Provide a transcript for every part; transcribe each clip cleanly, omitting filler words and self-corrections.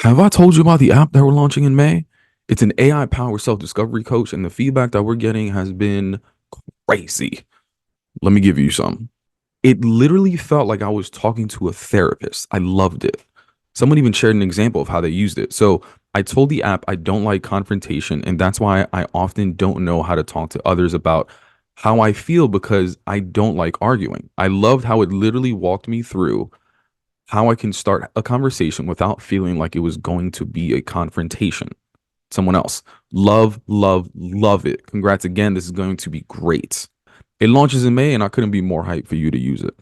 Have I told you about the app that we're launching in May? It's an AI powered self discovery coach, and the feedback that we're getting has been crazy. Let me give you some. It literally felt like I was talking to a therapist. I loved it. Someone even shared an example of how they used it. So I told the app I don't like confrontation, and that's why I often don't know how to talk to others about how I feel because I don't like arguing. I loved how it literally walked me through how I can start a conversation without feeling like it was going to be a confrontation. Someone else. Love, love, love it. Congrats again. This is going to be great. It launches in May, and I couldn't be more hyped for you to use it.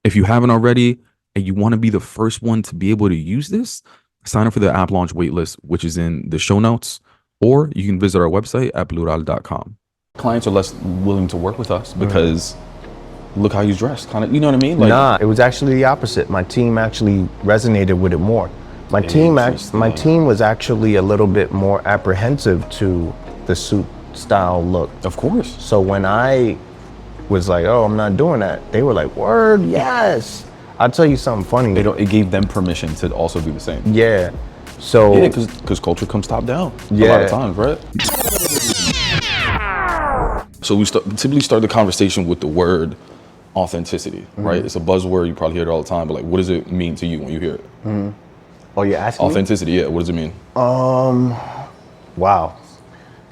If you haven't already and you want to be the first one to be able to use this, sign up for the app launch waitlist, which is in the show notes, or you can visit our website at plural.com. Clients are less willing to work with us because look how he's dressed, kind of, you know what I mean? Like, Nah, it was actually the opposite. My team actually resonated with it more. My team was actually a little bit more apprehensive to the suit style look. of course. So when I was like, "Oh, I'm not doing that," they were like, "Word, yes." I'll tell you something funny. It gave them permission to also do the same. Yeah. So Yeah, because culture comes top down a lot Yeah. of times, right? So we typically start the conversation with the word authenticity, right? It's a buzzword. You probably hear it all the time, but like, what does it mean to you when you hear it? Oh, you're asking me? Authenticity, yeah. What does it mean? Wow.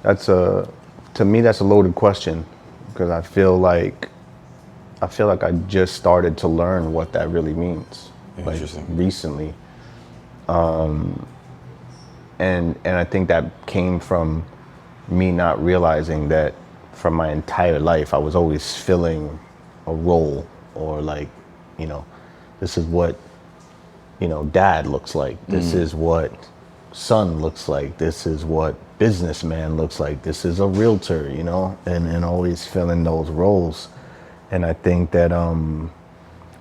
To me, that's a loaded question because I feel like I just started to learn what that really means, like Interesting. recently. And I think that came from me not realizing that for my entire life, I was always filling a role or like, this is what, dad looks like. This is what son looks like. This is what businessman looks like. This is a realtor, and always filling those roles. And I think that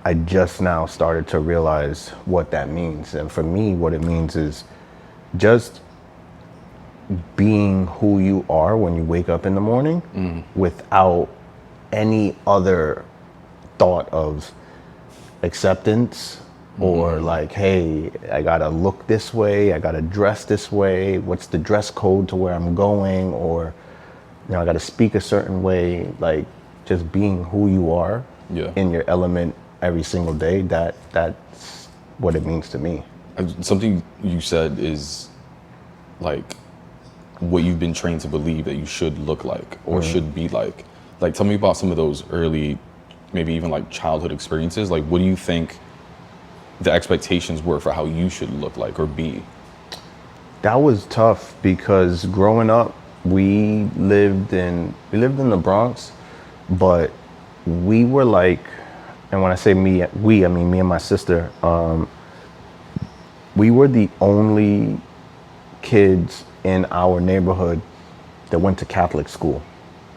I just now started to realize what that means. And for me, what it means is just being who you are when you wake up in the morning without any other thought of acceptance or like, hey, I gotta look this way, I gotta dress this way, what's the dress code to where I'm going, or I gotta speak a certain way. Like just being who you are in your element every single day, that's what it means to me. Something you said is like what you've been trained to believe that you should look like or should be like. Like, tell me about some of those early, maybe even like childhood experiences. Like, what do you think the expectations were for how you should look like or be? That was tough because growing up, we lived in the Bronx, but we were like, and when I say we, I mean me and my sister, we were the only kids in our neighborhood that went to Catholic school.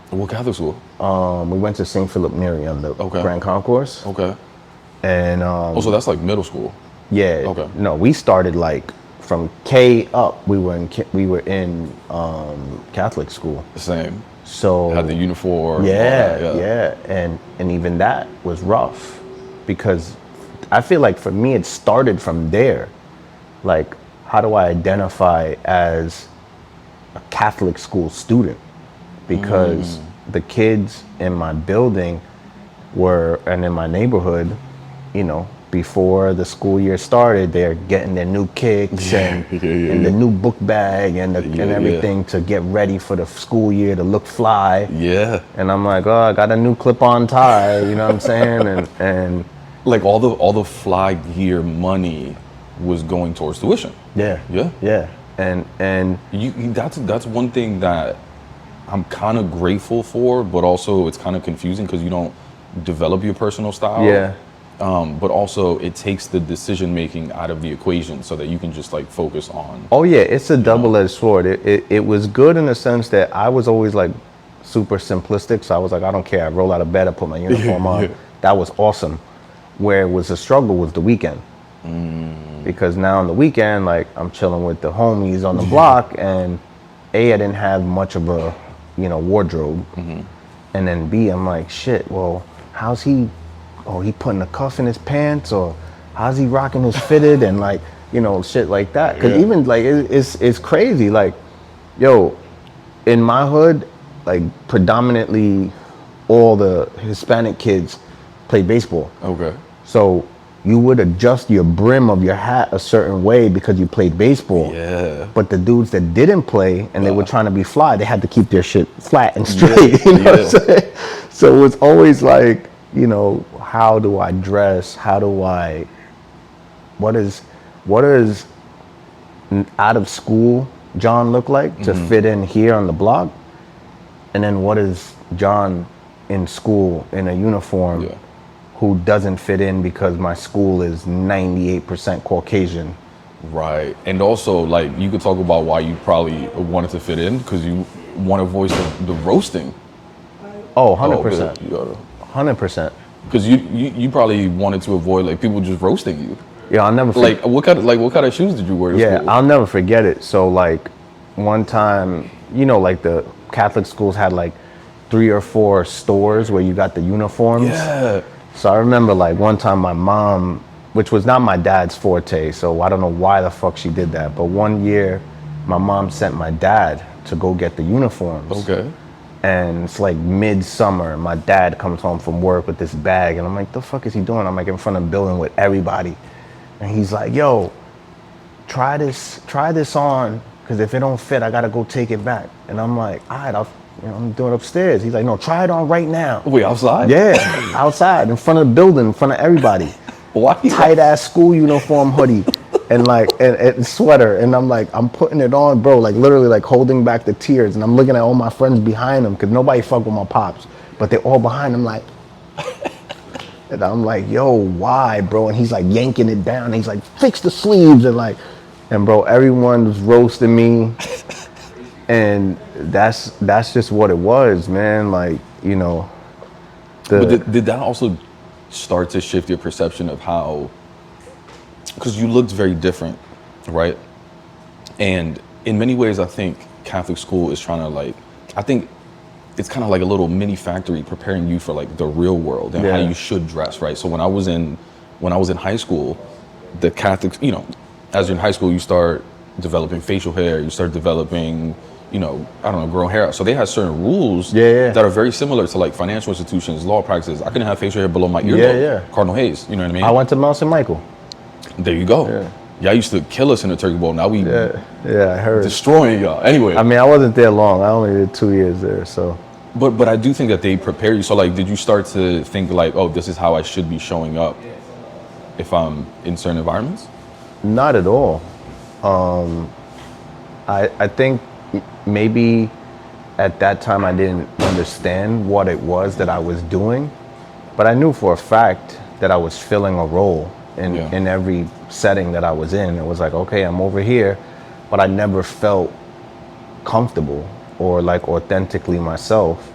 What Catholic school? We went to St. Philip Neri on the Grand Concourse. Okay. And So that's like middle school. yeah, Okay. no, we started like from K up. We were in Catholic school. The same. So Had the uniform. yeah, and even that was rough because I feel like for me it started from there. Like, how do I identify as a Catholic school student? Because the kids in my building and in my neighborhood, before the school year started, they're getting their new kicks and the new book bag and everything to get ready for the school year to look fly. Yeah. And I'm like, oh, I got a new clip-on tie, you know what I'm saying? And Like all the fly gear money was going towards tuition. yeah. And That's one thing that I'm kind of grateful for, but also it's kind of confusing because you don't develop your personal style. yeah. But also it takes the decision making out of the equation so that you can just like focus on. Oh yeah, it's a double-edged sword. It was good in the sense that I was always like super simplistic. So I was like, I don't care. I roll out of bed, I put my uniform on. That was awesome. Where it was a struggle was the weekend. Because now on the weekend, like I'm chilling with the homies on the block, and I didn't have much of a, wardrobe. And then B, I'm like, shit, well, how's he, he putting a cuff in his pants, or how's he rocking his fitted? And like, shit like that. Because even like it's crazy. Like, yo, in my hood, like predominantly all the Hispanic kids play baseball. Okay. So you would adjust your brim of your hat a certain way because you played baseball. Yeah. But the dudes that didn't play and they were trying to be fly, they had to keep their shit flat and straight. You know what I'm saying? So it was always like, how do I dress? What is out of school John look like to fit in here on the block? And then what is John in school in a uniform who doesn't fit in because my school is 98% Caucasian? Right. And also, like, you could talk about why you probably wanted to fit in because you want to voice the roasting. Oh, 100%. 100%. Because you probably wanted to avoid like people just roasting you. Yeah, I'll never forget. What kind of shoes did you wear to school? I'll never forget it. So like one time, like the Catholic schools had like 3 or 4 stores where you got the uniforms. Yeah. So I remember like one time my mom, which was not my dad's forte, so I don't know why the fuck she did that, but one year my mom sent my dad to go get the uniforms. Okay. And it's like midsummer, my dad comes home from work with this bag and I'm like, the fuck is he doing? I'm like in front of the building with everybody. And he's like, yo, try this on, because if it don't fit, I gotta go take it back. And I'm like, all right, I'm doing it upstairs. He's like, no, try it on right now. Wait, outside? Yeah, outside, in front of the building, in front of everybody. Why? Tight ass school uniform hoodie and like and sweater. And I'm like, I'm putting it on, bro, like literally like holding back the tears. And I'm looking at all my friends behind them because nobody fuck with my pops, but they're all behind him like, and I'm like, yo, why, bro? And he's like yanking it down. And he's like, fix the sleeves. And bro, everyone was roasting me. And that's just what it was, man. Like, But did that also start to shift your perception of how, because you looked very different, right? And in many ways, I think Catholic school is trying to I think it's kind of like a little mini factory preparing you for like the real world and how you should dress, right? So when I was in high school, the Catholics, as you're in high school, you start developing facial hair, you start developing, I don't know, growing hair out. So they have certain rules that are very similar to like financial institutions, law practices. I couldn't have facial hair below my earlobe. Cardinal Hayes, you know what I mean? I went to Mount St. Michael. There you go. Y'all used to kill us in the Turkey Bowl. Now we I heard. destroying y'all. Anyway. I mean, I wasn't there long. I only did 2 years there, so. But I do think that they prepare you. So like, did you start to think like, oh, this is how I should be showing up if I'm in certain environments? Not at all. I think maybe at that time I didn't understand what it was that I was doing, but I knew for a fact that I was filling a role in every setting that I was in. It was like, okay, I'm over here, but I never felt comfortable or like authentically myself,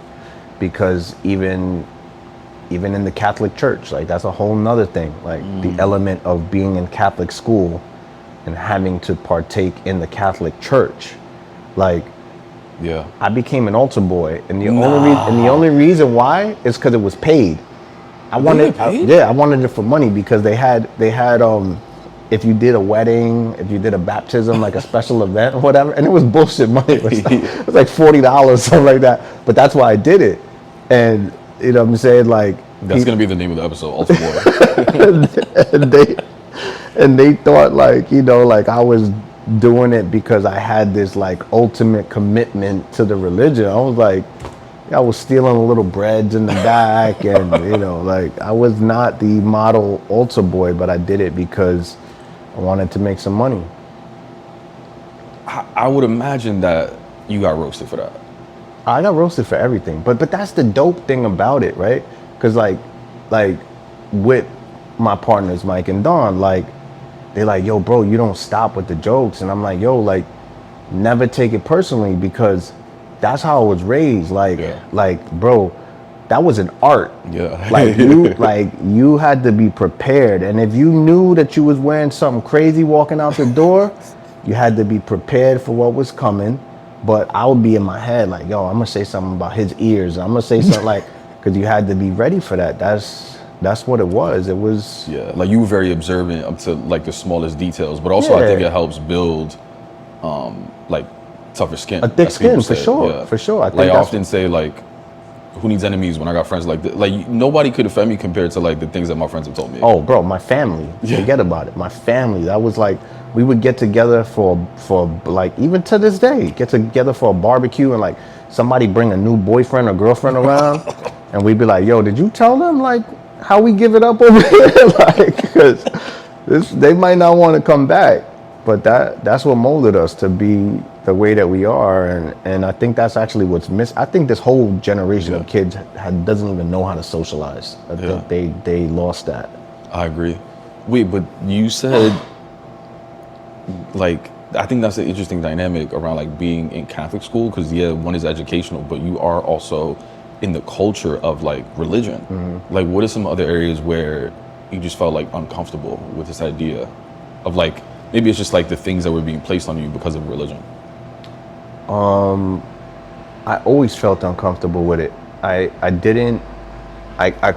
because even in the Catholic Church, like that's a whole nother thing. Like the element of being in Catholic school and having to partake in the Catholic Church, like I became an altar boy, and the only reason why is because it was paid. I wanted it for money, because they had if you did a wedding, if you did a baptism, like a special event or whatever, and it was bullshit money. It was like $40, something like that. But that's why I did it. And you know what I'm saying? Like, that's gonna be the name of the episode, Altar Boy. and they thought like, like I was doing it because I had this like ultimate commitment to the religion. I was like, I was stealing little breads in the back, and like I was not the model altar boy, but I did it because I wanted to make some money. I would imagine that you got roasted for that. I got roasted for everything, but that's the dope thing about it, right? Because like with my partners Mike and Don, like they're like, yo, bro, you don't stop with the jokes, and I'm like, yo, like never take it personally, because that's how I was raised. Like, bro, that was an art. Yeah. Like you had to be prepared. And if you knew that you was wearing something crazy walking out the door, you had to be prepared for what was coming. But I would be in my head like, yo, I'm gonna say something about his ears. I'm gonna say something like, because you had to be ready for that. That's what it was. It was Yeah, like you were very observant up to like the smallest details, but also I think yeah, it helps build like tougher skin. a thick As people skin for say. sure, Yeah. for sure. I think Like I that's often say like, who needs enemies when I got friends like that? Like nobody could offend me compared to like the things that my friends have told me. oh, bro, my family. Yeah. Forget about it. My family. That was like we would get together for like even to this day get together for a barbecue and like somebody bring a new boyfriend or girlfriend around, and we'd be like, "Yo, did you tell them like how we give it up over here?" Like, because they might not want to come back, but that's what molded us to be the way that we are, and I think that's actually what's missing. I think this whole generation of kids doesn't even know how to socialize. I think they lost that. I agree. Wait, but you said like I think that's an interesting dynamic around like being in Catholic school because yeah, one is educational, but you are also in the culture of like religion. Like, what are some other areas where you just felt like uncomfortable with this idea of like maybe it's just like the things that were being placed on you because of religion? I always felt uncomfortable with it. I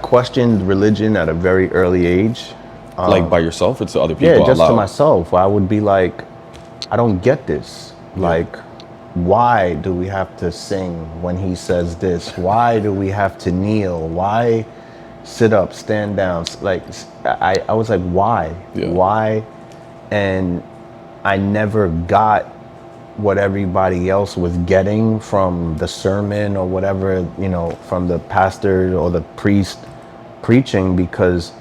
questioned religion at a very early age. Like by yourself or to other people? Yeah, out just to loud? myself. I would be like, I don't get this. Like, why do we have to sing when he says this? Why do we have to kneel? Why sit up, stand down? Like, I was like, why? Yeah. Why? And I never got what everybody else was getting from the sermon or whatever, you know, from the pastor or the priest preaching, because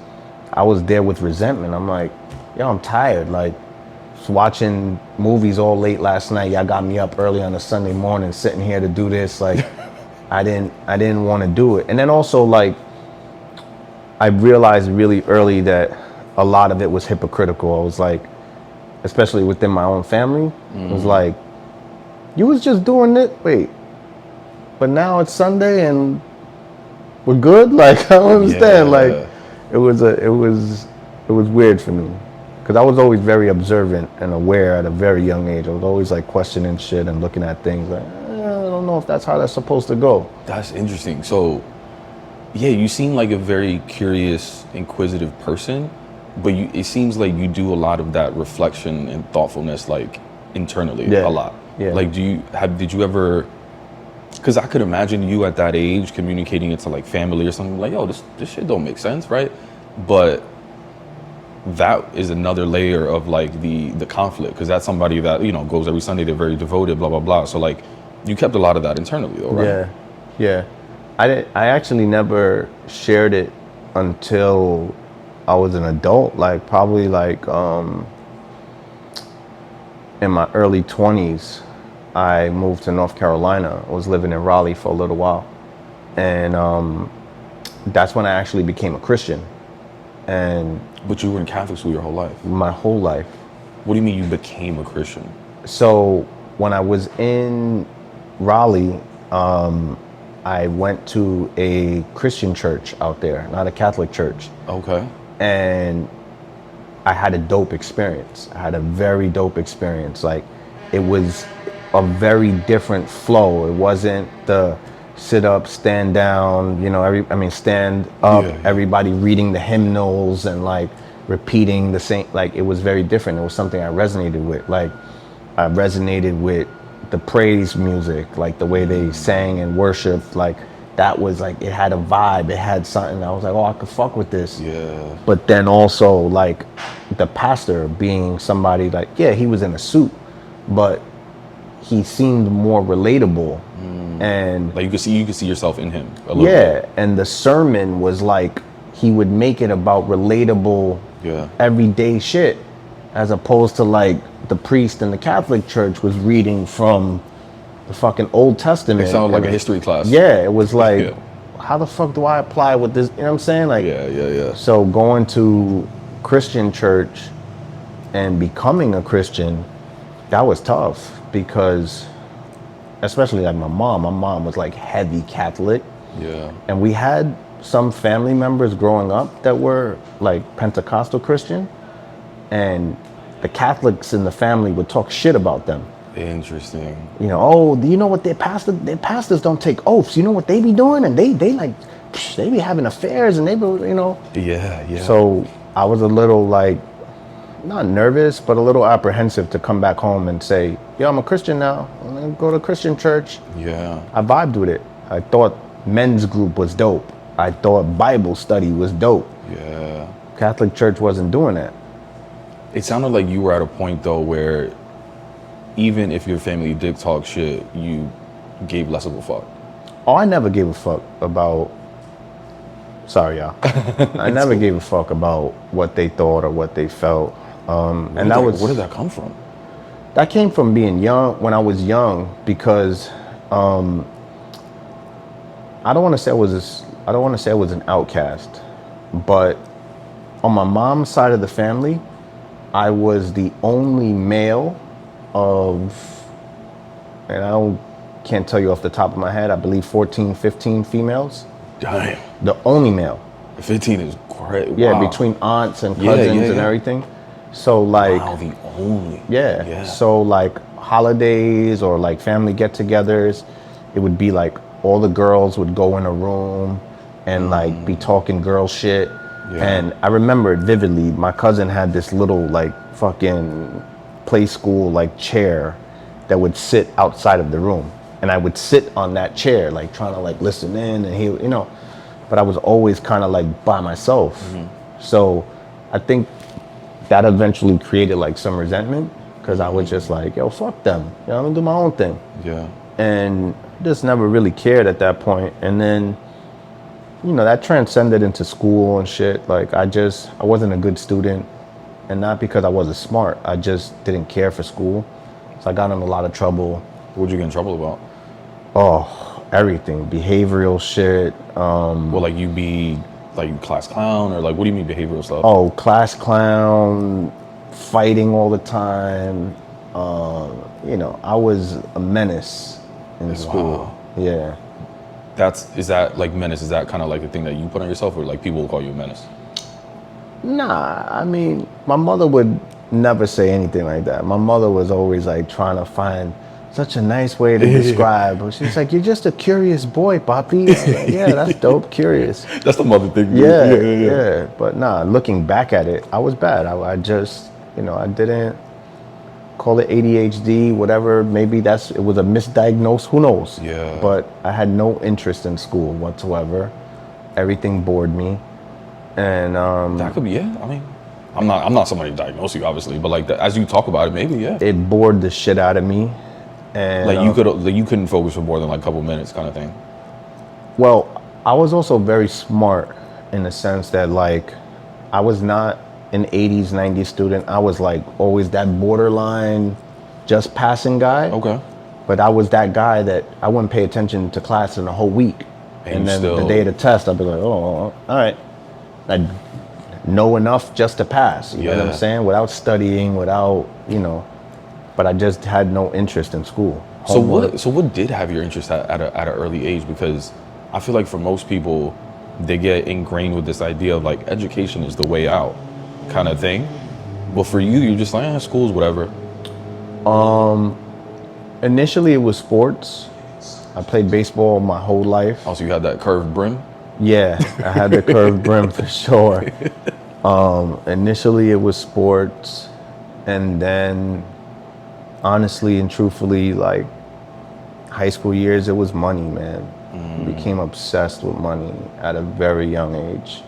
I was there with resentment. I'm like, yo, I'm tired. Like, just watching movies all late last night. Y'all got me up early on a Sunday morning, sitting here to do this. Like, I didn't want to do it. And then also, like, I realized really early that a lot of it was hypocritical. I was like, especially within my own family, it was like, you was just doing it. Wait, but now it's Sunday and we're good. Like, I don't understand. Yeah. Like, it was weird for me because I was always very observant and aware at a very young age. I was always like questioning shit and looking at things like, I don't know if that's how that's supposed to go. That's interesting. So, yeah, you seem like a very curious, inquisitive person, but it seems like you do a lot of that reflection and thoughtfulness, like internally, Yeah. a lot. Yeah. Like, did you ever? Because I could imagine you at that age communicating it to like family or something like, yo, this shit don't make sense, right? But that is another layer of like the conflict, because that's somebody that, you know, goes every Sunday, they're very devoted, blah blah blah. So like, you kept a lot of that internally, though, right? Yeah. I actually never shared it until I was an adult, like probably like in my early 20s. I moved to North Carolina. I was living in Raleigh for a little while, and that's when I actually became a Christian. And But you were in Catholic school your whole life. my whole life. What do you mean you became a Christian? So when I was in Raleigh, I went to a Christian church out there, not a Catholic church. Okay. And I had a dope experience. I had a very dope experience. Like, it was a very different flow. It wasn't the sit up, stand down, you know, stand up, Yeah. everybody reading the hymnals and like repeating the same. Like, it was very different. It was something I resonated with. Like, I resonated with the praise music, like the way they sang and worshiped. Like, that was like, it had a vibe, it had something. I was like, oh, I could fuck with this. Yeah. But then also, like, the pastor being somebody like, yeah, he was in a suit, but he seemed more relatable. And Like you could see yourself in him a little yeah, bit. and the sermon was like, he would make it about relatable, Yeah. everyday shit, as opposed to like the priest in the Catholic church was reading from the fucking Old Testament. It sounded like a history class. Yeah, it was like, Yeah. how the fuck do I apply with this? You know what I'm saying? Like, Yeah. so going to Christian church and becoming a Christian, that was tough because, especially like my mom was like heavy Catholic. Yeah. And we had some family members growing up that were like Pentecostal Christian, and the Catholics in the family would talk shit about them. Interesting. You know, oh, do you know what their pastors don't take oaths? You know what they be doing? And they like they be having affairs and they be, you know. Yeah, yeah. So I was a little like, not nervous, but a little apprehensive to come back home and say, yo, I'm a Christian now. I'm gonna go to Christian church. Yeah. I vibed with it. I thought men's group was dope. I thought Bible study was dope. Yeah. Catholic church wasn't doing that. It sounded like you were at a point though where even if your family did talk shit, you gave less of a fuck. Oh, I never gave a fuck about, sorry y'all. I never gave a fuck about what they thought or what they felt. Where did that come from? That came from being young, when I was young, because I don't want to say I was an outcast, but on my mom's side of the family, I was the only male of, and can't tell you off the top of my head, I believe 14, 15 females. Damn. The only male. 15 is great. Yeah, wow. between aunts and cousins and everything. So like, wow, the only. yeah. So like holidays or like family get-togethers, it would be like all the girls would go in a room and like be talking girl shit. Yeah. And I remember it vividly. My cousin had this little like fucking play school like chair that would sit outside of the room, and I would sit on that chair like trying to like listen in and hear, you know. But I was always kind of like by myself. So I think that eventually created like some resentment, because I was just like, yo, fuck them. You know, I'm gonna do my own thing. Yeah. And just never really cared at that point. And then, you know, that transcended into school and shit. Like I wasn't a good student, and not because I wasn't smart. I just didn't care for school. So I got in a lot of trouble. What'd you get in trouble about? Oh, everything. Behavioral shit. Well, like you be like class clown, or like what do you mean behavioral stuff? Oh, class clown, fighting all the time. You know, I was a menace in school. Wow. Yeah. Is that like menace? Is that kind of like a thing that you put on yourself, or like people will call you a menace? Nah, I mean, my mother would never say anything like that. My mother was always like trying to find such a nice way to describe. She's like, you're just a curious boy, Papi. Like, yeah, that's dope, curious. That's the mother thing. Yeah. But nah, looking back at it, I was bad. I just, you know, I didn't call it ADHD, whatever. Maybe it was a misdiagnosed, who knows? Yeah. But I had no interest in school whatsoever. Everything bored me. And that could be, yeah. I mean, I'm not somebody to diagnose you, obviously, but like as you talk about it, maybe, yeah. It bored the shit out of me. And like you couldn't focus for more than like a couple minutes, kind of thing. Well, I was also very smart in the sense that like I was not an 80s, 90s student. I was like always that borderline just passing guy. Okay. But I was that guy that I wouldn't pay attention to class in a whole week. And then the day of the test, I'd be like, oh, all right. I'd know enough just to pass. You know what I'm saying? Without studying, without, you know. But I just had no interest in school. So what did have your interest at an early age? Because I feel like for most people, they get ingrained with this idea of like education is the way out kind of thing. But for you, you're just like, school's whatever. Initially, it was sports. I played baseball my whole life. Also, you had that curved brim? Yeah, I had the curved brim for sure. Initially, it was sports. And then, honestly and truthfully, like high school years, it was money, man. Became obsessed with money at a very young age.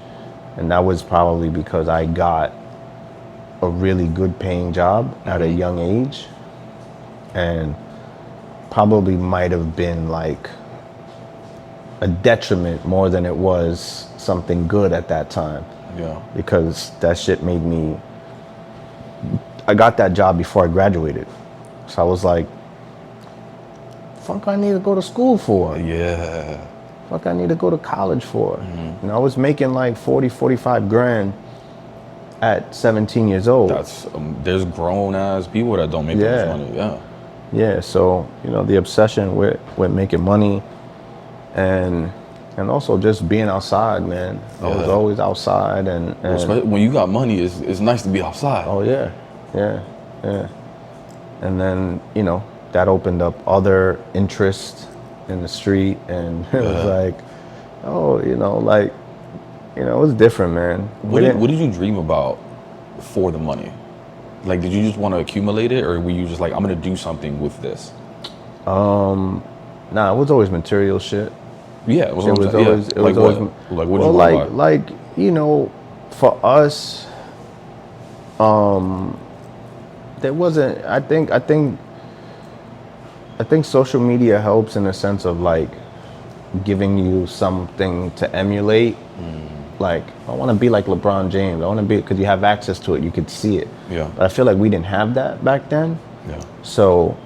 And that was probably because I got a really good paying job at a young age. And probably might have been like a detriment more than it was something good at that time. Yeah. Because that shit made me, I got that job before I graduated. So I was like, fuck I need to go to school for? Yeah. Fuck I need to go to college for? You know, I was making like 40, 45 grand at 17 years old. That's, there's grown ass people that don't make that much money, yeah. Yeah, so, you know, the obsession with making money and also just being outside, man. I was always outside and when you got money, it's nice to be outside. Oh, yeah. And then, you know, that opened up other interests in the street, and it was like, oh, like, it was different, man. What did you dream about for the money? Like, did you just want to accumulate it, or were you just like, I'm gonna do something with this? Nah, it was always material shit. Yeah, It was always, it like was always, what? Like what did well, you want to buy? for us, there wasn't, I think social media helps in the sense of like giving you something to emulate. Like, I want to be like LeBron James. I want to be, because you have access to it, you could see it. Yeah. But I feel like we didn't have that back then. Yeah. So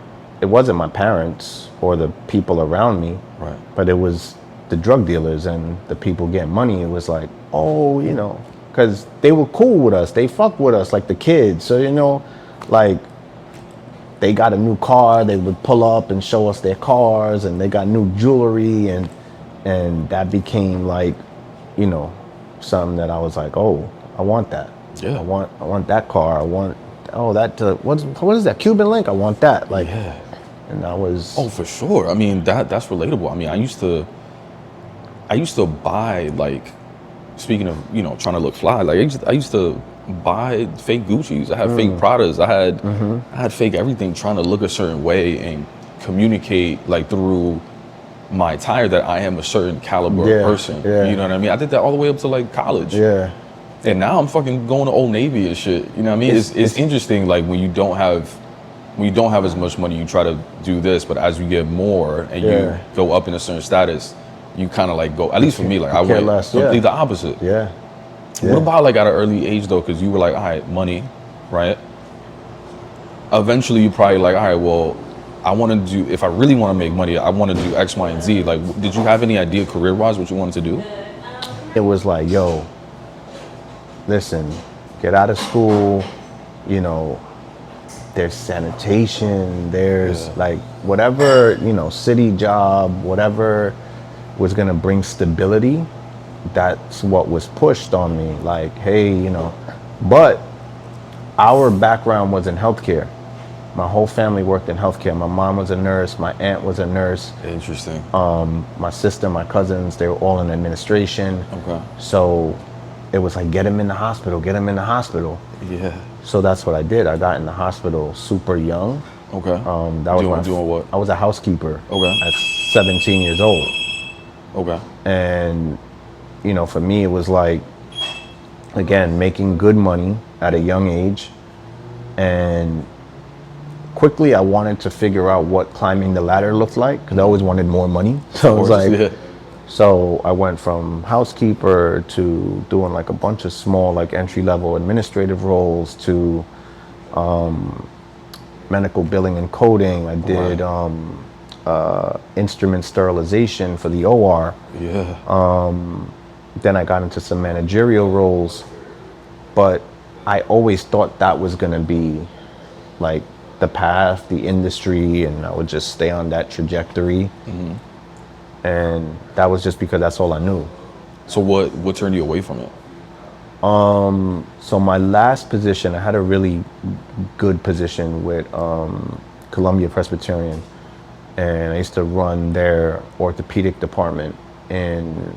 it wasn't my parents or the people around me, Right. but it was the drug dealers and the people getting money. It was like, oh, because they were cool with us. They fucked with us like the kids. So, like, they got a new car, they would pull up and show us their cars, and they got new jewelry, and that became like, something that I was like, oh, I want that. Yeah. I want that car. I want, that, what is that, Cuban link? I want that. Like, Yeah. and that was, Oh, for sure. I mean, that's relatable. I mean, I used to buy, like, speaking of, trying to look fly, like I used to buy fake Gucci's. I had fake Pradas. I had fake everything, trying to look a certain way and communicate, like, through my attire that I am a certain caliber of person. yeah. You know what I mean? I did that all the way up to like college. yeah. And now I'm fucking going to Old Navy and shit. You know what I mean? It's interesting, like, when you don't have as much money, you try to do this, but as you get more and you go up in a certain status, you kind of like go, at least for me, like I went completely the opposite. Yeah. What about like at an early age though? Because you were like, all right, money, right? Eventually you probably like, all right, well, I want to do, if I really want to make money, I want to do X, Y, and Z. Like, did you have any idea career-wise what you wanted to do? It was like, yo, listen, get out of school, there's sanitation, there's like whatever, city job, whatever was gonna bring stability, that's what was pushed on me. Like, hey, but our background was in healthcare. My whole family worked in healthcare. My mom was a nurse, my aunt was a nurse. Interesting. My sister, my cousins, they were all in administration. Okay. So it was like, get him in the hospital, get him in the hospital. Yeah. So that's what I did. I got in the hospital super young. Okay. That was doing what? I was a housekeeper. Okay. At 17 years old. Okay. And, for me, it was like, again, making good money at a young age. And quickly, I wanted to figure out what climbing the ladder looked like, because I always wanted more money. So I was like, so I went from housekeeper to doing like a bunch of small, like entry-level administrative roles to medical billing and coding. I did instrument sterilization for the OR. Yeah. Then I got into some managerial roles, but I always thought that was gonna be like the path, the industry, and I would just stay on that trajectory. And that was just because that's all I knew. So what turned you away from it? So my last position, I had a really good position with Columbia Presbyterian, and I used to run their orthopedic department in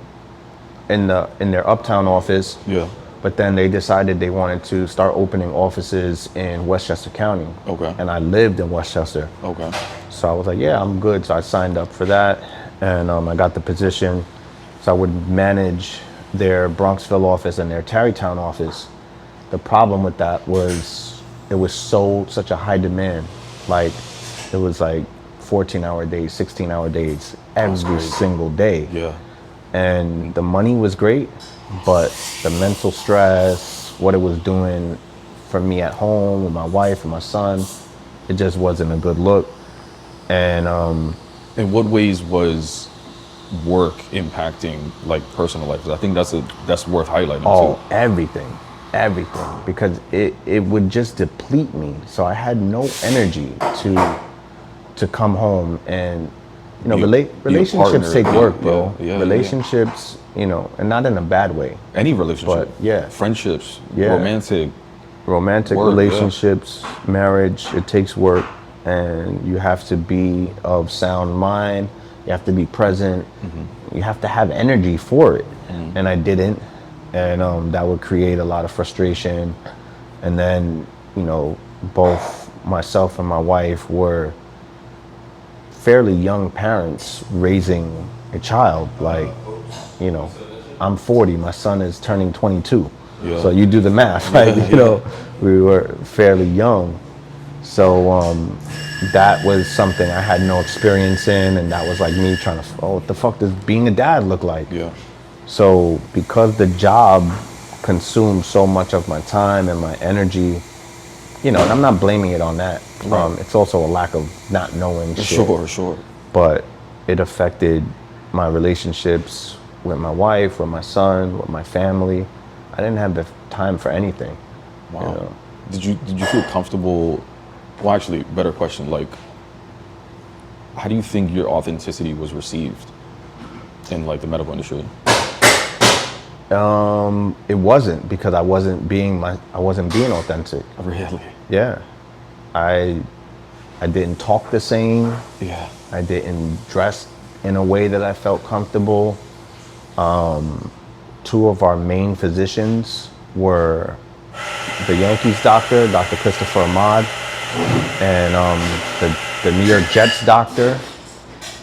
their uptown office. Yeah. But then they decided they wanted to start opening offices in Westchester County. Okay. And I lived in Westchester. Okay. So I was like, yeah, I'm good. So I signed up for that, and I got the position. So I would manage their Bronxville office and their Tarrytown office. The problem with that was it was such a high demand. Like, it was like 14-hour days, 16-hour days every single day. Yeah. And the money was great, but the mental stress, what it was doing for me at home with my wife and my son, it just wasn't a good look. And in what ways was work impacting like personal life? 'Cause I think that's worth highlighting too. everything, because it would just deplete me. So I had no energy to come home and relationships take work, bro. Relationships, and not in a bad way. Any relationship. But Friendships. Yeah. Romantic work, relationships, marriage, it takes work, and you have to be of sound mind. You have to be present. You have to have energy for it. And I didn't. And that would create a lot of frustration. And then, you know, both myself and my wife were fairly young parents raising a child. Like, you know, I'm 40, my son is turning 22. Yeah. So you do the math, right? You know, we were fairly young. So that was something I had no experience in, and that was like me trying to, oh, what the fuck does being a dad look like? Yeah. So because the job consumed so much of my time and my energy, you know, and I'm not blaming it on that. Right. It's also a lack of not knowing shit. Sure. But it affected my relationships with my wife, with my son, with my family. I didn't have the time for anything. Wow. You know? Did you feel comfortable? Well, actually, better question. Like, how do you think your authenticity was received in like the medical industry? It wasn't, because I wasn't being authentic. Really? Yeah. I didn't talk the same. Yeah. I didn't dress in a way that I felt comfortable. Two of our main physicians were the Yankees doctor, Dr. Christopher Ahmad, and the New York Jets doctor.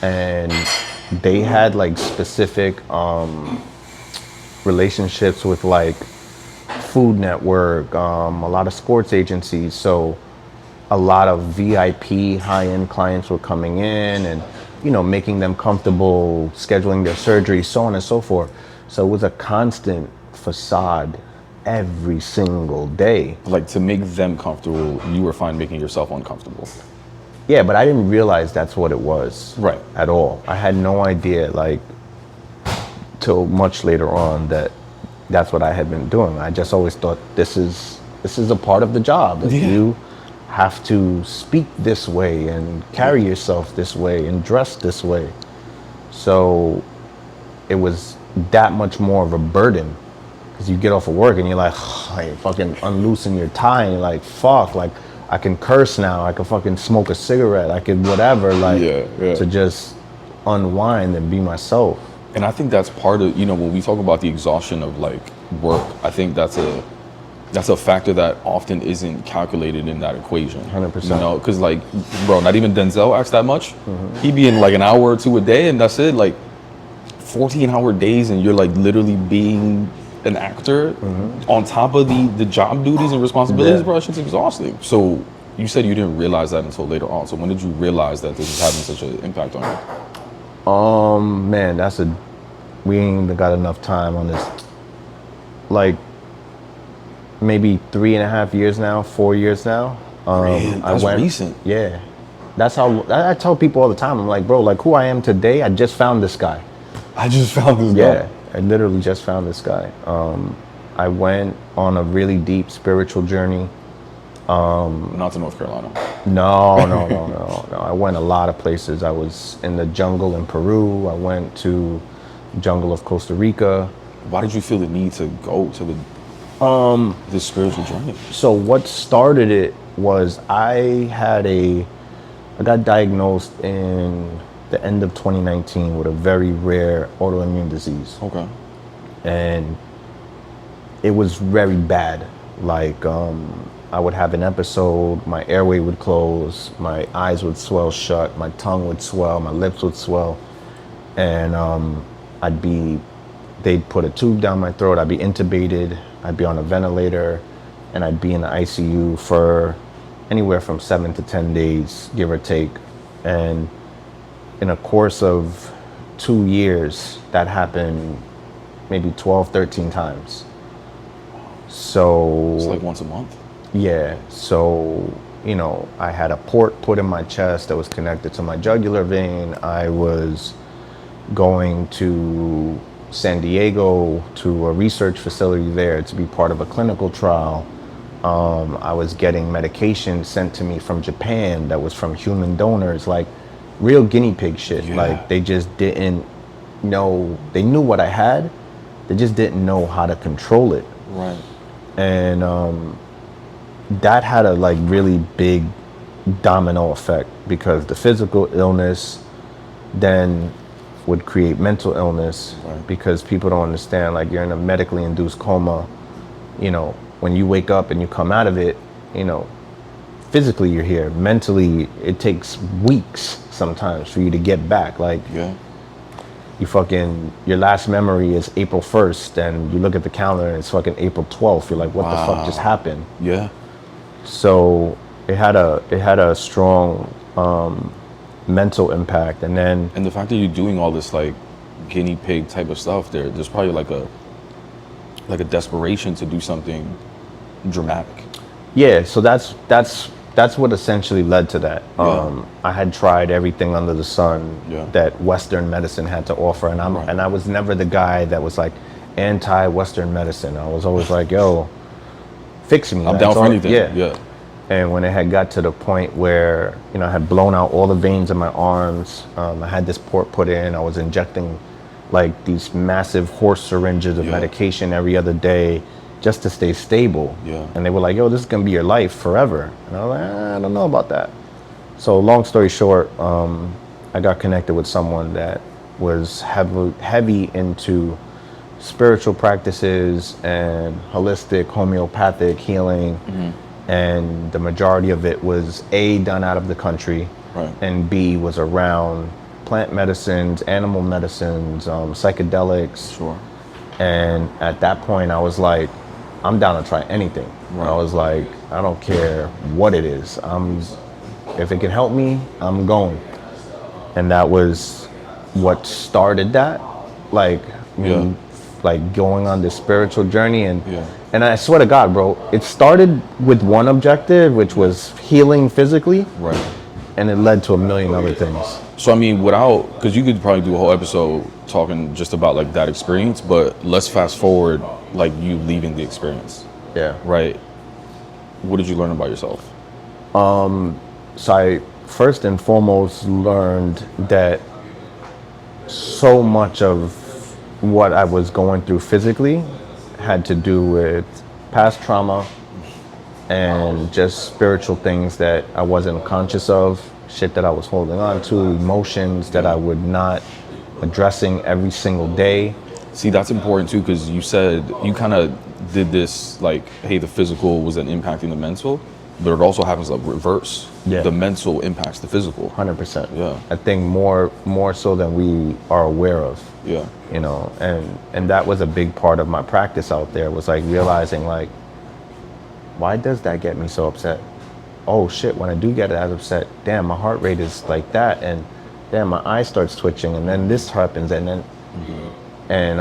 And they had like specific relationships with like Food Network, a lot of sports agencies. So a lot of VIP high-end clients were coming in and, you know, making them comfortable, scheduling their surgery, so on and so forth. So it was a constant facade every single day. Like, to make them comfortable, you were fine making yourself uncomfortable. Yeah, but I didn't realize that's what it was. Right. At all. I had no idea, like, till much later on, that that's what I had been doing. I just always thought this is a part of the job. That you have to speak this way and carry yourself this way and dress this way. So it was that much more of a burden, because you get off of work and you're like, fucking unloosen your tie, and you're like, fuck, like I can curse now, I can fucking smoke a cigarette, I could whatever, like to just unwind and be myself. And I think that's part of, you know, when we talk about the exhaustion of like work, I think that's a factor that often isn't calculated in that equation. 100%. You know, because like, bro, not even Denzel acts that much. He be in like an hour or two a day, and that's it. Like 14-hour days, and you're like literally being an actor on top of the job duties and responsibilities, bro. That shit's exhausting. So you said you didn't realize that until later on. So when did you realize that this was having such an impact on you? Man, we ain't even got enough time on this. Like, maybe 3.5 years now, 4 years now. Man, that's recent. Yeah. That's how I tell people all the time. I'm like, bro, like who I am today, I just found this guy. I just found this guy. Yeah, I literally just found this guy. I went on a really deep spiritual journey. Not to North Carolina. No. I went a lot of places. I was in the jungle in Peru. I went to the jungle of Costa Rica. Why did you feel the need to go to this spiritual journey? So what started it was I got diagnosed in the end of 2019 with a very rare autoimmune disease. Okay. And it was very bad. Like, I would have an episode, my airway would close, my eyes would swell shut, my tongue would swell, my lips would swell, and they'd put a tube down my throat, I'd be intubated, I'd be on a ventilator, and I'd be in the ICU for anywhere from 7 to 10 days, give or take. And in a course of 2 years, that happened maybe 12, 13 times. So it's like once a month. Yeah, so, you know, I had a port put in my chest that was connected to my jugular vein. I was going to San Diego to a research facility there to be part of a clinical trial. I was getting medication sent to me from Japan that was from human donors, like real guinea pig shit. Yeah. Like they just didn't know, they knew what I had, they just didn't know how to control it. Right. And that had a like really big domino effect, because the physical illness, then would create mental illness Right. because people don't understand, like, you're in a medically induced coma. You know, when you wake up and you come out of it, you know, physically you're here. Mentally, it takes weeks sometimes for you to get back. Like, Yeah. your last memory is April 1st, and you look at the calendar and it's fucking April 12th. You're like, what the fuck just happened? Yeah. So it had a strong mental impact. And then, And the fact that you're doing all this like guinea pig type of stuff, there's probably like a desperation to do something dramatic. yeah, so that's what essentially led to that. Yeah. I had tried everything under the sun Yeah. that Western medicine had to offer, and Right. I was never the guy that was like anti-Western medicine. I was always like, yo, fix me. I'm That's down for all- anything. Yeah. And when it had got to the point where, you know, I had blown out all the veins in my arms, I had this port put in, I was injecting like these massive horse syringes of Yeah. medication every other day just to stay stable. Yeah. And they were like, yo, this is gonna be your life forever. And I was like, I don't know about that. So long story short, I got connected with someone that was heavy into spiritual practices and holistic homeopathic healing. And the majority of it was A, done out of the country, Right. and B, was around plant medicines, animal medicines, psychedelics. Sure. And at that point, I was like, I'm down to try anything. Right. I was like, I don't care what it is. If it can help me, I'm going. And that was what started that, like, Yeah. like going on this spiritual journey. Yeah. And I swear to God, bro, it started with one objective, which was healing physically, Right. and it led to a million other things. So I mean, because you could probably do a whole episode talking just about like that experience, but let's fast forward like you leaving the experience, Yeah. right? What did you learn about yourself? So I first and foremost learned that so much of what I was going through physically had to do with past trauma and just spiritual things that I wasn't conscious of, shit that I was holding on to, emotions that I would not addressing every single day. See, that's important too, because you said you kind of did this like, hey, the physical was then impacting the mental, but it also happens like reverse. Yeah. The mental impacts the physical. 100%. Yeah. I think more so than we are aware of. Yeah. You know, and that was a big part of my practice out there, was like realizing, like, why does that get me so upset? Oh shit, when I do get that upset, damn, my heart rate is like that, and damn, my eye starts twitching, and then this happens, and then and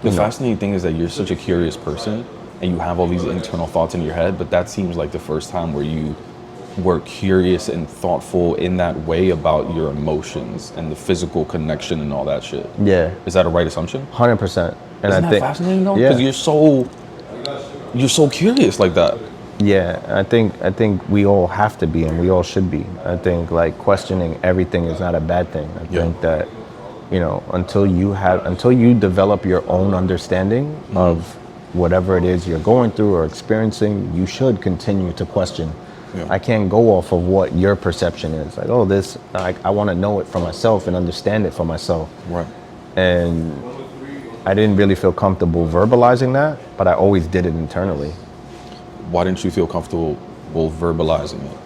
The fascinating thing is that you're such a curious person and you have all these internal thoughts in your head, but that seems like the first time where you were curious and thoughtful in that way about your emotions and the physical connection and all that shit. yeah, Is that a right assumption? 100%. And Isn't I that think fascinating though? yeah. Because you're so curious like that. Yeah, I think we all have to be, and we all should be. I think like questioning everything is not a bad thing. I Yeah. think that, you know, until you develop your own understanding of whatever it is you're going through or experiencing, you should continue to question. Yeah. I can't go off of what your perception is. Like, oh, this, I want to know it for myself and understand it for myself. Right. And I didn't really feel comfortable verbalizing that, but I always did it internally. Why didn't you feel comfortable verbalizing it?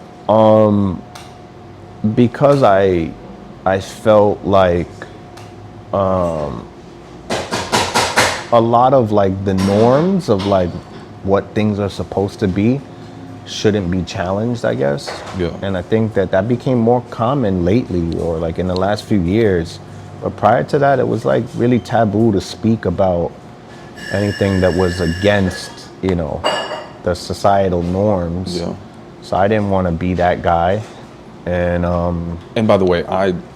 Because I felt like a lot of like the norms of like what things are supposed to be shouldn't be challenged, I guess. Yeah. And I think that became more common lately, or like in the last few years. But prior to that, it was like really taboo to speak about anything that was against, you know, the societal norms. Yeah. So I didn't want to be that guy. And And by the way,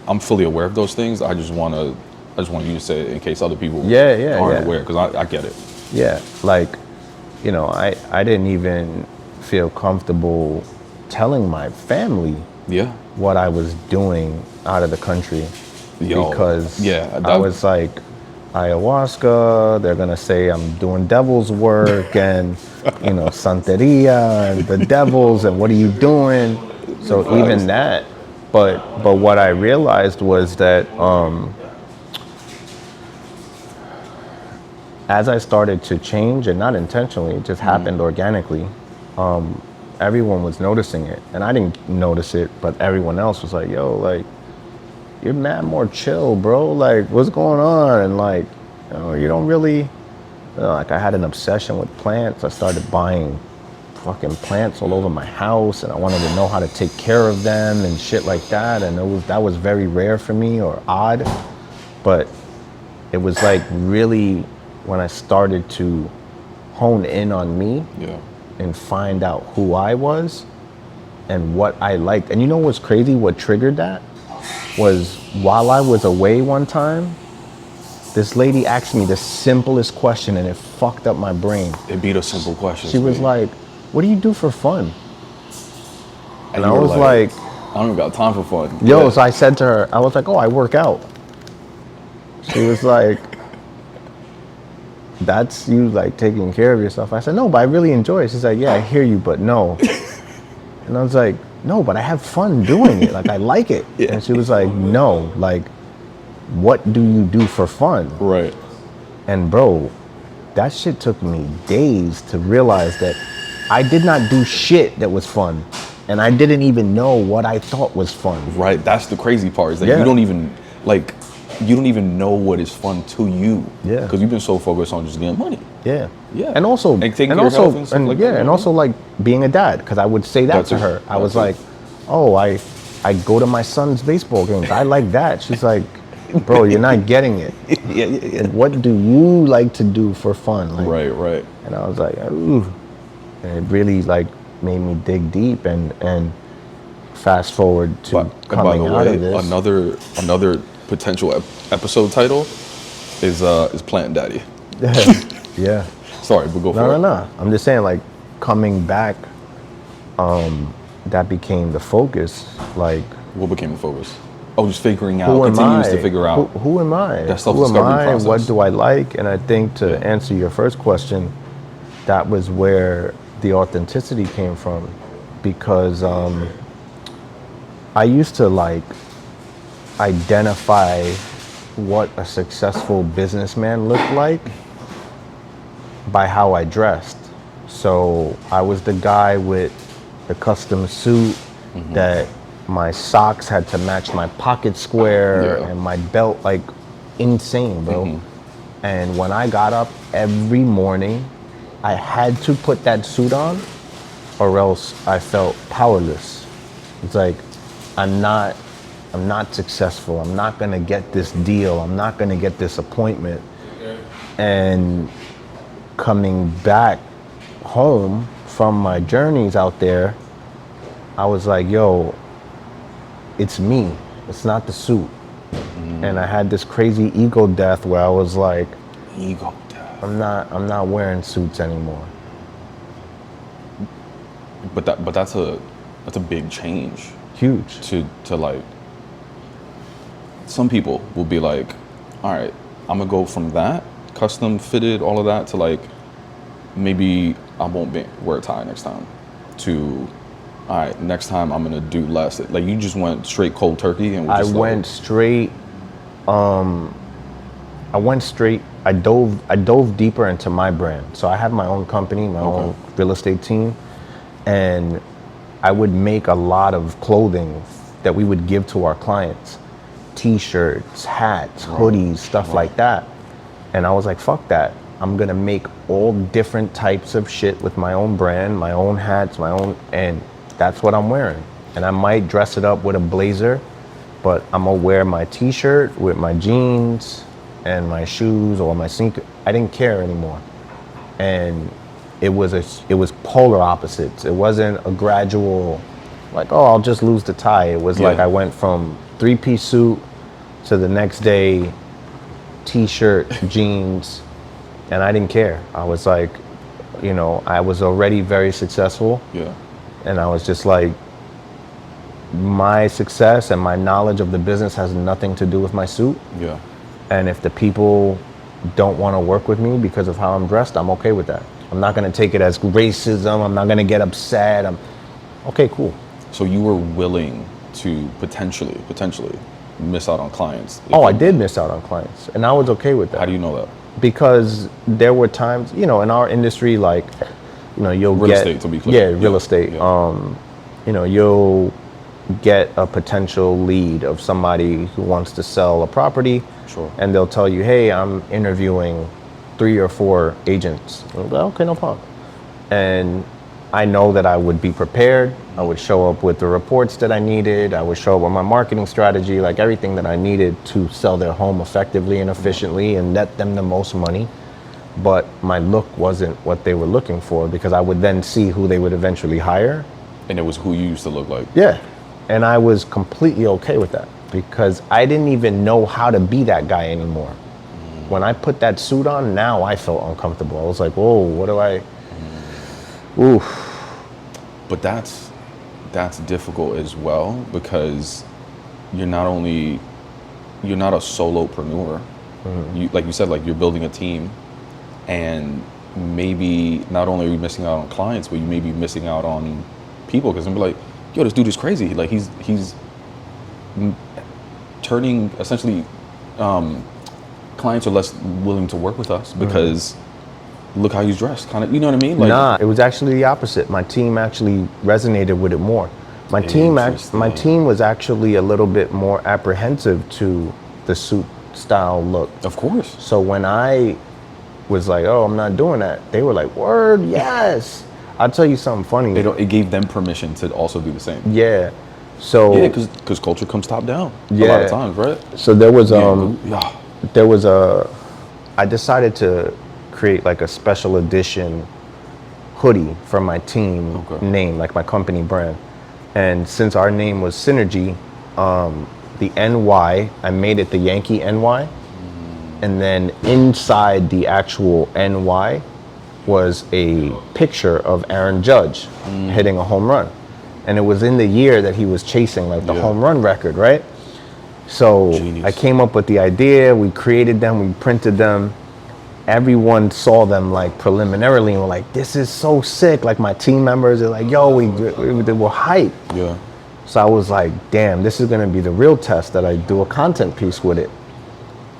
I'm fully aware of those things. I just want you to say it in case other people Yeah, aren't yeah. aware, because I get it. yeah, like, you know, I didn't even feel comfortable telling my family Yeah. what I was doing out of the country. Yo, Because yeah, I that- was like, ayahuasca, they're gonna say I'm doing devil's work, and you know, santeria and the devils, and what are you doing? So even that But what I realized was that as I started to change, and not intentionally, it just happened organically, everyone was noticing it. And I didn't notice it, but everyone else was like, yo, like, you're mad more chill, bro. Like, what's going on? And like, you don't really, like, I had an obsession with plants. I started buying fucking plants all over my house, and I wanted to know how to take care of them and shit like that. And that was very rare for me, or odd. But it was like really when I started to hone in on me and find out who I was and what I liked. And you know what's crazy? What triggered that was while I was away one time, this lady asked me the simplest question, and it fucked up my brain. It beat a simple question. She was like, what do you do for fun? And I was like, I don't even got time for fun. Yo, so I said to her, I was like, oh, I work out. She was like, that's you like taking care of yourself. I said, no, but I really enjoy it. She's like, yeah, I hear you, but no. And I was like, no, but I have fun doing it. Like, I like it. Yeah. And she was like, no, like, what do you do for fun? Right. And bro, that shit took me days to realize that I did not do shit that was fun. And I didn't even know what I thought was fun. Right. That's the crazy part, is that you don't even, like, you don't even know what is fun to you. Yeah. Because you've been so focused on just getting money. Yeah. Yeah. And also, and also like being a dad, because I would say that to her. I was like, oh, I go to my son's baseball games. I like that. She's like, bro, you're not getting it. Yeah. What do you like to do for fun? Like, right. And I was like, ooh. And it really like made me dig deep and fast forward to coming out of this. Another potential episode title is Plant Daddy. Yeah. Sorry, but go for it. No. I'm just saying, like, coming back, that became the focus. Like, what became the focus? Oh, just figuring out. Continues to figure out. Who am I? That self-discovery process. What do I like? And I think to answer your first question, that was where the authenticity came from, because I used to like identify what a successful businessman looked like by how I dressed. So I was the guy with the custom suit that my socks had to match my pocket square and my belt, like insane, bro. And when I got up every morning, I had to put that suit on or else I felt powerless. It's like, I'm not successful. I'm not gonna get this deal. I'm not gonna get this appointment. And coming back home from my journeys out there, I was like, yo, it's me. It's not the suit. And I had this crazy ego death where I was like, ego death. I'm not wearing suits anymore. But that's a big change. Huge. To like, some people will be like, all right, I'm gonna go from that custom fitted, all of that, to like, maybe I won't wear a tie next time, to, all right, next time I'm gonna do less. Like, you just went straight cold turkey. And I dove deeper into my brand. So I have my own company, my own real estate team, and I would make a lot of clothing that we would give to our clients. T-shirts, hats, hoodies, stuff like that. And I was like, fuck that. I'm gonna make all different types of shit with my own brand, my own hats, and that's what I'm wearing. And I might dress it up with a blazer, but I'm gonna wear my T-shirt with my jeans and my shoes or my sneakers. I didn't care anymore. And it was polar opposites. It wasn't a gradual, like, oh, I'll just lose the tie. It was like I went from 3-piece suit to the next day T-shirt, jeans, and I didn't care. I was like, I was already very successful. Yeah. And I was just like, my success and my knowledge of the business has nothing to do with my suit. Yeah. And if the people don't want to work with me because of how I'm dressed, I'm okay with that. I'm not going to take it as racism. I'm not going to get upset. Okay, cool. So you were willing to potentially miss out on clients? Oh, I did miss out on clients, and I was okay with that. How do you know that? Because there were times, in our industry, like, you'll Real get estate, to be clear. yeah, real estate. Yeah. You'll get a potential lead of somebody who wants to sell a property, Sure. and they'll tell you, hey, I'm interviewing 3 or 4 agents. And I'll go, okay, no problem. And I know that I would be prepared. I would show up with the reports that I needed. I would show up with my marketing strategy, like everything that I needed to sell their home effectively and efficiently and net them the most money. But my look wasn't what they were looking for, because I would then see who they would eventually hire. And it was who you used to look like. Yeah. And I was completely okay with that, because I didn't even know how to be that guy anymore. When I put that suit on, now I felt uncomfortable. I was like, whoa, what do I... Oof. But that's difficult as well, because you're not a solopreneur. You, like you said, like, you're building a team, and maybe not only are you missing out on clients, but you may be missing out on people, because they'll be like, yo, this dude is crazy. Like, he's turning, essentially, clients are less willing to work with us because look how he's dressed, kind of, you know what I mean? Like, Nah, it was actually the opposite. My team actually resonated with it more. My team was actually a little bit more apprehensive to the suit style look. Of course. So when I was like, oh, I'm not doing that, they were like, word, yes. I'll tell you something funny. It gave them permission to also do the same. Yeah. So yeah, because culture comes top down a Yeah. lot of times, right? So there was Yeah. I decided to create like a special edition hoodie for my team name, like my company brand. And since our name was Synergy, the NY, I made it the Yankee NY. And then inside the actual NY was a picture of Aaron Judge hitting a home run. And it was in the year that he was chasing like the home run record, right? So Genius. I came up with the idea, we created them, we printed them. Everyone saw them like preliminarily and were like, this is so sick. Like my team members are like, yo, they were hyped. Yeah. So I was like, damn, this is gonna be the real test, that I do a content piece with it.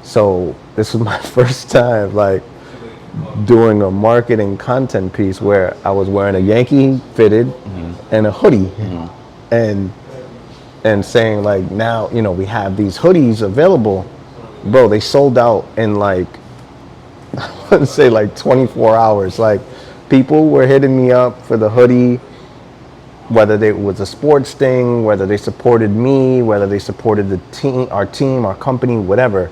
So this was my first time like doing a marketing content piece where I was wearing a Yankee fitted and a hoodie and saying like, now, we have these hoodies available. Bro, they sold out in like, I wouldn't say like 24 hours. Like, people were hitting me up for the hoodie, whether it was a sports thing, whether they supported me, whether they supported the team, our company, whatever.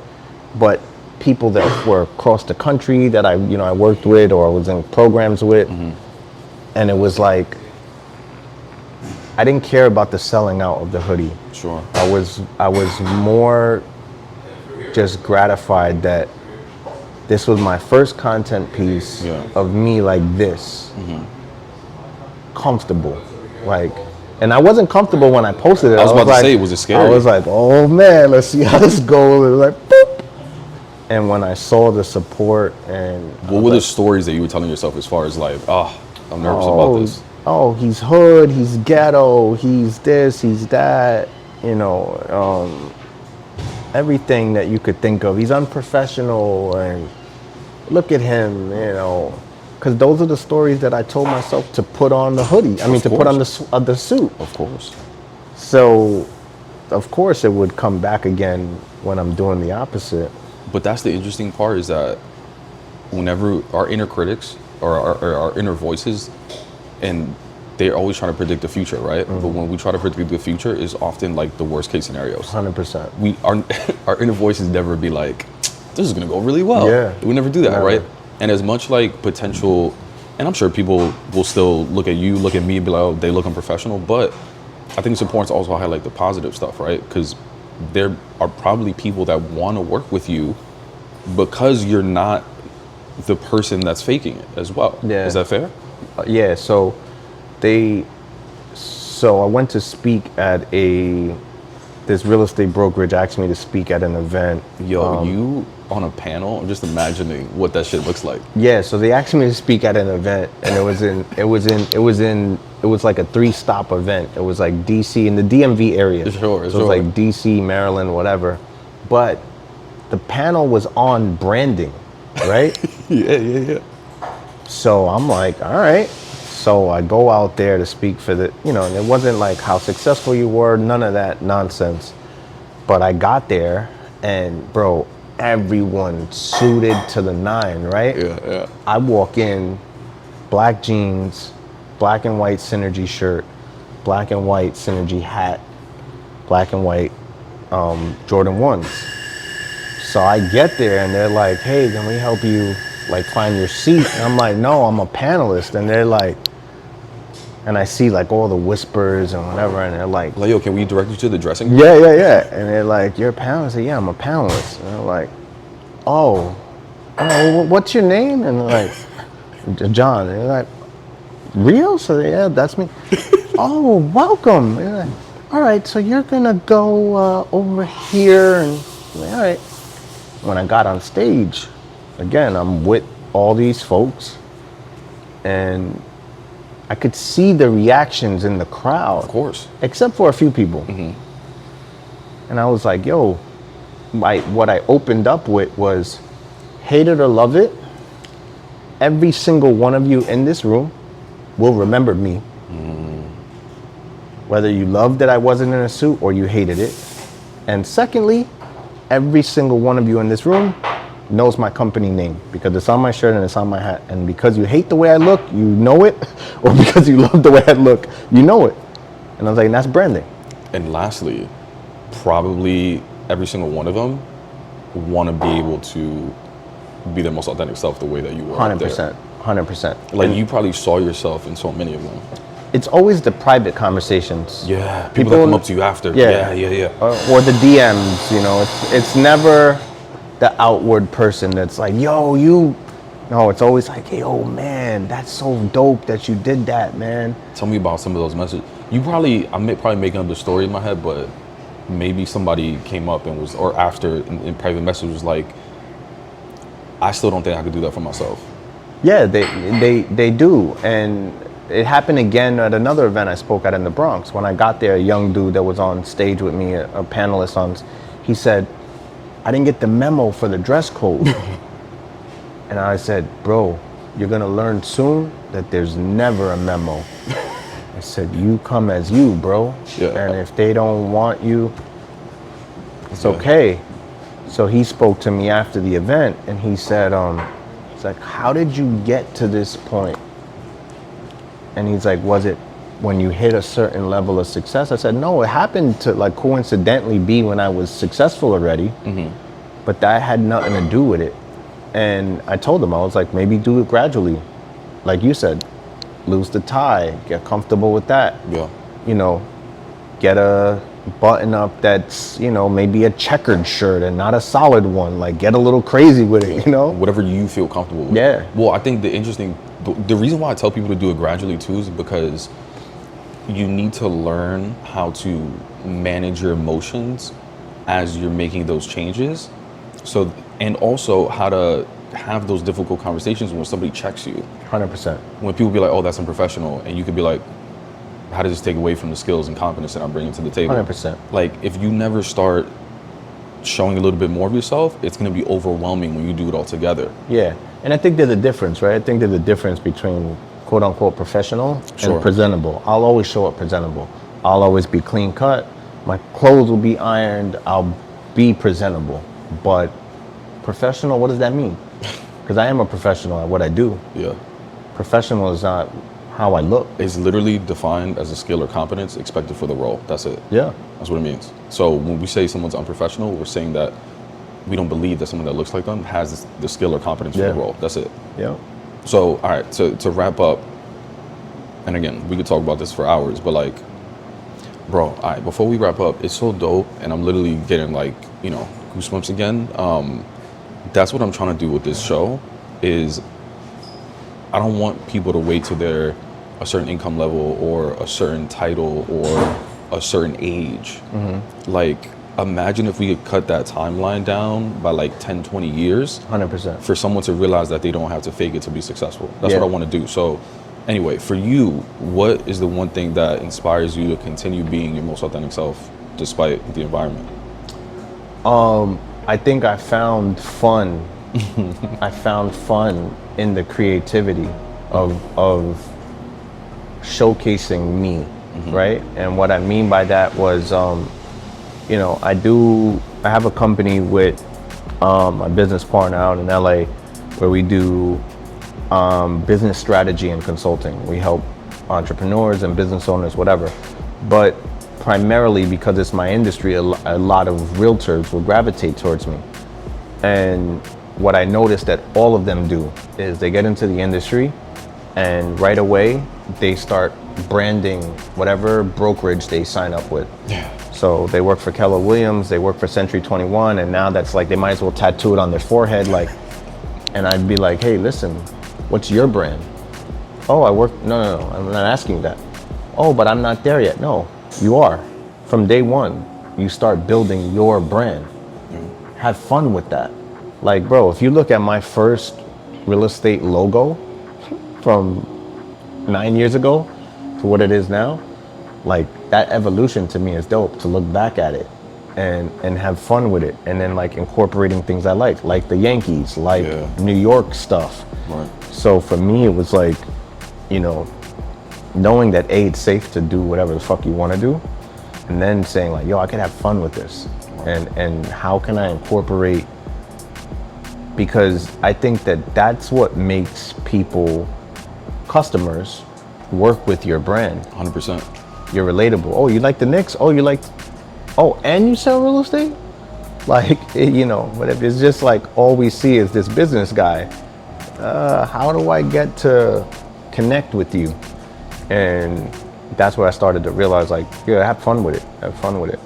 But people that were across the country that I worked with or was in programs with, and it was like, I didn't care about the selling out of the hoodie. Sure. I was more just gratified that this was my first content piece of me like this, comfortable, like, and I wasn't comfortable when I posted it. I was about to like, say, was it scary? I was like, oh man, let's see how this goes. It was like, boop. And when I saw the support and what were the stories that you were telling yourself as far as like, I'm nervous about this? Oh, he's hood, he's ghetto, he's this, he's that, everything that you could think of. He's unprofessional, and look at him, because those are the stories that I told myself to put on the hoodie. Put on the suit. Of course. So, of course, it would come back again when I'm doing the opposite. But that's the interesting part, is that whenever our inner critics or our inner voices, and they're always trying to predict the future, right? But when we try to predict the future, is often like the worst case scenarios. 100%. Our inner voices never be like, this is gonna go really well. Yeah. We never do that, Never. right? And as much like potential, and I'm sure people will still look at you, look at me, and be like, oh, they look unprofessional. But I think it's important to also highlight the positive stuff, right? Because there are probably people that want to work with you because you're not the person that's faking it as well. Yeah. Is that fair? Yeah, so I went to speak at this real estate brokerage asked me to speak at an event. Yo, you on a panel. I'm just imagining what that shit looks like. Yeah, so they asked me to speak at an event, and it was like a 3-stop event. It was like DC in the DMV area. Sure, so it was like DC, Maryland, whatever. But the panel was on branding, right? Yeah. So I'm like, all right. So I go out there to speak for the, and it wasn't like how successful you were, none of that nonsense. But I got there, and bro, everyone suited to the nine, right? Yeah. I walk in, black jeans, black and white Synergy shirt, black and white Synergy hat, black and white Jordan 1s. So I get there, and they're like, hey, can we help you like find your seat? And I'm like, no, I'm a panelist. And they're like, and I see like all the whispers and whatever, and they're like, yo, can we direct you to the dressing room? Yeah. And they're like, you're a panelist? I said, yeah, I'm a panelist. And they're like, oh, what's your name? And they're like, John. And they're like, Rios? So yeah, that's me. Oh, welcome. And they're like, all right, so you're gonna go over here, and I'm like, all right. When I got on stage, again, I'm with all these folks, and I could see the reactions in the crowd. Of course. Except for a few people. Mm-hmm. And I was like, yo, what I opened up with was, hate it or love it, every single one of you in this room will remember me. Whether you loved that I wasn't in a suit or you hated it. And secondly, every single one of you in this room knows my company name because it's on my shirt and it's on my hat. And because you hate the way I look, you know it, or because you love the way I look, you know it. And I was like, that's branding. And lastly, probably every single one of them want to be able to be their most authentic self the way that you were. 100%. 100%. Like, and you probably saw yourself in so many of them. It's always the private conversations. Yeah, people that come up to you after. Yeah. Or the DMs, it's never the outward person that's like, yo, no, it's always like, hey, oh man, that's so dope that you did that, man. Tell me about some of those messages. I'm probably making up the story in my head, but maybe somebody came up and was, or after in private message was like, I still don't think I could do that for myself. Yeah, they do. And it happened again at another event I spoke at in the Bronx. When I got there, a young dude that was on stage with me, a panelist he said, I didn't get the memo for the dress code. And I said, bro, you're gonna learn soon that there's never a memo. I said, you come as you, bro. Yeah. And if they don't want you, it's okay. So he spoke to me after the event, and he said, he's like, how did you get to this point? And he's like, was it when you hit a certain level of success? I said, no, it happened to like coincidentally be when I was successful already, but that had nothing to do with it. And I told him, I was like, maybe do it gradually. Like you said, lose the tie, get comfortable with that. Yeah. Get a button up that's, maybe a checkered shirt and not a solid one. Like, get a little crazy with it, Whatever you feel comfortable with. Yeah. Well, I think the reason why I tell people to do it gradually too is because you need to learn how to manage your emotions as you're making those changes. So, and also how to have those difficult conversations when somebody checks you. 100%. When people be like, oh, that's unprofessional. And you could be like, how does this take away from the skills and confidence that I'm bringing to the table? 100%. Like, if you never start showing a little bit more of yourself, it's going to be overwhelming when you do it all together. Yeah. And I think there's a difference, right? I think there's a difference between quote unquote professional and presentable. I'll always show up presentable. I'll always be clean cut. My clothes will be ironed. I'll be presentable. But professional, what does that mean? Because I am a professional at what I do. Yeah. Professional is not how I look. It's literally defined as a skill or competence expected for the role. That's it. Yeah. That's what it means. So when we say someone's unprofessional, we're saying that we don't believe that someone that looks like them has the skill or competence for the role. That's it. Yeah. So, all right, to wrap up, and again, we could talk about this for hours, but like, bro, all right, before we wrap up, it's so dope, and I'm literally getting like, goosebumps again. That's what I'm trying to do with this show is I don't want people to wait till they're a certain income level or a certain title or a certain age. Like, Imagine if we could cut that timeline down by like 10, 20 years 100%. for someone to realize that they don't have to fake it to be successful. That's Yeah. what I want to do. So anyway, for you, what is the one thing that inspires you to continue being your most authentic self despite the environment? I think I found fun. I found fun in the creativity of showcasing me, right? And what I mean by that was, you know, I have a company with a business partner out in LA where we do business strategy and consulting. We help entrepreneurs and business owners, whatever. But primarily because it's my industry, a lot of realtors will gravitate towards me. And what I noticed that all of them do is they get into the industry and right away they start branding whatever brokerage they sign up with. Yeah. So they work for Keller Williams, they work for Century 21, and now that's like they might as well tattoo it on their forehead. Like, and I'd be like, hey, listen, what's your brand? Oh, I work. No, I'm not asking you that. Oh, but I'm not there yet. No, you are. From day one, you start building your brand. Have fun with that. Like, bro, if you look at my first real estate logo from 9 years ago to what it is now, like that evolution to me is dope to look back at it and have fun with it. And then like incorporating things I like the Yankees, like New York stuff. Right. So for me, it was like, you know, knowing that it's safe to do whatever the fuck you want to do, and then saying like, yo, I can have fun with this. And how can I incorporate, because I think that that's what makes people, customers, work with your brand. 100%. You're relatable. Oh, you like the Knicks? Oh, you like, oh, and you sell real estate? Like, you know, but if it's just like all we see is this business guy, how do I get to connect with you? And that's where I started to realize, like, yeah, have fun with it. Have fun with it.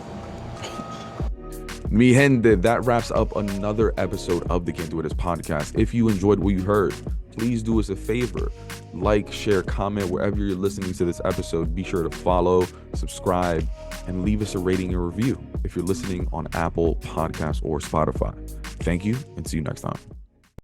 Mi gente, that wraps up another episode of the Quién, Eres podcast. If you enjoyed what you heard, please do us a favor. Like, share, comment wherever you're listening to this episode. Be sure to follow, subscribe, and leave us a rating and review if you're listening on Apple Podcasts or Spotify. Thank you, and see you next time.